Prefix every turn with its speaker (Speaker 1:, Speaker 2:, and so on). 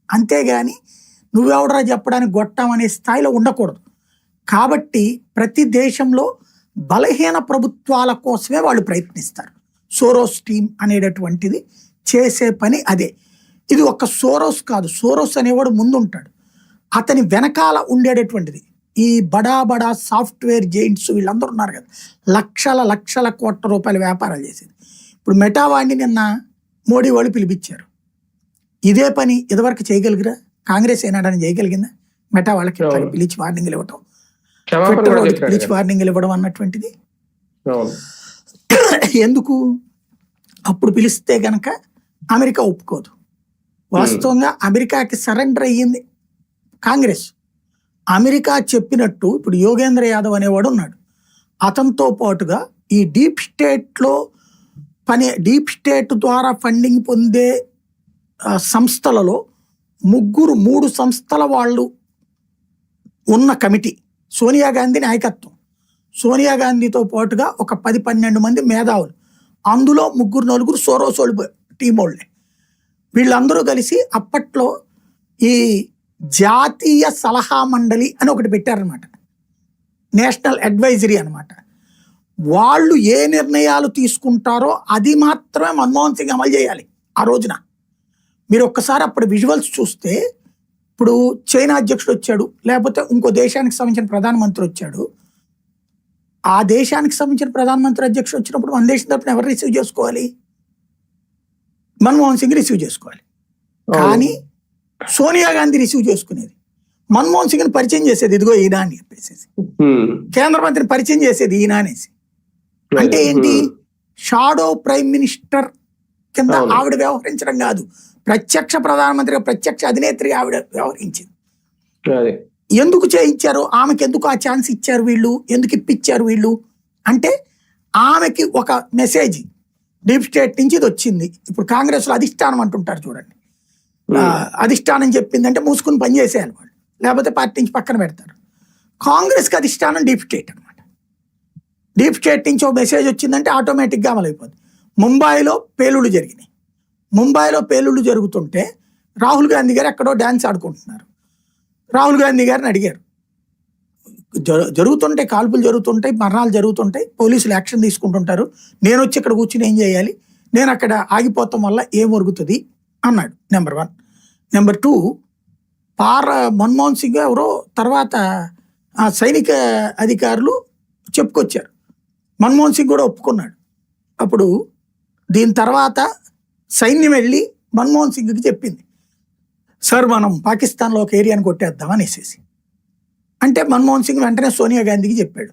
Speaker 1: అంతేగాని నువ్వెవడరా చెప్పడానికి గొట్టం అనే స్థాయిలో ఉండకూడదు. కాబట్టి ప్రతి దేశంలో బలహీన ప్రభుత్వాల కోసమే వాళ్ళు ప్రయత్నిస్తారు. సోరోస్ టీమ్ అనేటటువంటిది చేసే పని అదే. ఇది ఒక్క సోరోస్ కాదు, సోరోస్ అనేవాడు ముందుంటాడు, అతని వెనకాల ఉండేటటువంటిది ఈ బడా బడా సాఫ్ట్వేర్ జైంట్స్ వీళ్ళందరూ ఉన్నారు కదా, లక్షల లక్షల కోట్ల రూపాయల వ్యాపారాలు చేసేది. ఇప్పుడు మెటా వాడిని నిన్న మోడీ వాళ్ళు పిలిపించారు. ఇదే పని ఇదివరకు చేయగలిగిరా? కాంగ్రెస్ ఏనాడని చేయగలిగిందా? మెటా వాళ్ళకి పిలిచి వార్నింగ్లు ఇవ్వటం, పిలిచి వార్నింగ్లు ఇవ్వడం అన్నటువంటిది ఎందుకు? అప్పుడు పిలిస్తే గనక అమెరికా ఒప్పుకోదు. వాస్తవంగా అమెరికాకి సరెండర్ అయ్యింది కాంగ్రెస్. అమెరికా చెప్పినట్టు ఇప్పుడు యోగేంద్ర యాదవ్ అనేవాడు ఉన్నాడు, అతనితో పాటుగా ఈ డీప్ స్టేట్ ద్వారా ఫండింగ్ పొందే సంస్థలలో 3 సంస్థల వాళ్ళు ఉన్న కమిటీ, సోనియా గాంధీ నాయకత్వం, సోనియా గాంధీతో పాటుగా ఒక 10-12 మంది మేధావులు, అందులో 3-4 సోరోసోళ్ళు టీమోళ్ళే. వీళ్ళందరూ కలిసి అప్పట్లో ఈ జాతీయ సలహా మండలి అని ఒకటి పెట్టారనమాట, నేషనల్ అడ్వైజరీ అనమాట. వాళ్ళు ఏ నిర్ణయాలు తీసుకుంటారో అది మాత్రమే మన్మోహన్ సింగ్ అమలు చేయాలి ఆ రోజున. మీరు ఒక్కసారి అప్పుడు విజువల్స్ చూస్తే, ఇప్పుడు చైనా అధ్యక్షుడు వచ్చాడు, లేకపోతే ఇంకో దేశానికి సంబంధించిన ప్రధానమంత్రి వచ్చాడు, ఆ దేశానికి సంబంధించిన ప్రధానమంత్రి అధ్యక్షుడు వచ్చినప్పుడు మన దేశం తరపున ఎవరు రిసీవ్ చేసుకోవాలి? మన్మోహన్ సింగ్ రిసీవ్ చేసుకోవాలి. కానీ సోనియా గాంధీ రిసీవ్ చేసుకునేది, మన్మోహన్ సింగ్ని పరిచయం చేసేది ఇదిగో ఈయన అని చెప్పేసి, కేంద్ర మంత్రిని పరిచయం చేసేది ఈయన అనేసి. అంటే ఏంటి? షాడో ప్రైమ్ మినిస్టర్ కింద ఆవిడ వ్యవహరించడం కాదు, ప్రత్యక్ష ప్రధానమంత్రిగా ప్రత్యక్ష అధినేత్రి ఆవిడ వ్యవహరించింది. ఎందుకు చేయించారు? ఆమెకి ఎందుకు ఆ ఛాన్స్ ఇచ్చారు వీళ్ళు? ఎందుకు ఇప్పించారు వీళ్ళు అంటే, ఆమెకి ఒక మెసేజ్ డీప్ స్టేట్ నుంచి ఇది వచ్చింది. ఇప్పుడు కాంగ్రెస్లో అధిష్టానం అంటుంటారు చూడండి, అధిష్టానం చెప్పిందంటే మూసుకుని పనిచేసేయాలి వాళ్ళు, లేకపోతే పార్టీ నుంచి పక్కన పెడతారు. కాంగ్రెస్కి అధిష్టానం డీప్ స్టేట్ అనమాట. డీప్ స్టేట్ నుంచి ఒక మెసేజ్ వచ్చిందంటే ఆటోమేటిక్గా అమలైపోతుంది. ముంబైలో పేలుళ్ళు జరిగినాయి. ముంబైలో పేలుళ్ళు జరుగుతుంటే రాహుల్ గాంధీ గారు ఎక్కడో డ్యాన్స్ ఆడుకుంటున్నారు. రాహుల్ గాంధీ గారిని అడిగారు, జరుగుతుంటాయి కాల్పులు జరుగుతుంటాయి, మరణాలు జరుగుతుంటాయి, పోలీసులు యాక్షన్ తీసుకుంటుంటారు, నేను వచ్చి ఇక్కడ కూర్చుని ఏం చేయాలి, నేను అక్కడ ఆగిపోతాం వల్ల ఏం జరుగుతుంది అన్నాడు. నెంబర్ 1. నెంబర్ 2, మన్మోహన్ సింగ్ ఎవరో తర్వాత ఆ సైనిక అధికారులు చెప్పుకొచ్చారు, మన్మోహన్ సింగ్ కూడా ఒప్పుకున్నాడు. అప్పుడు దీని తర్వాత సైన్యం వెళ్ళి మన్మోహన్ సింగ్కి చెప్పింది, సార్ మనం పాకిస్తాన్లో ఒక ఏరియాని కొట్టేద్దాం అనేసి. అంటే మన్మోహన్ సింగ్ వెంటనే సోనియా గాంధీకి చెప్పాడు,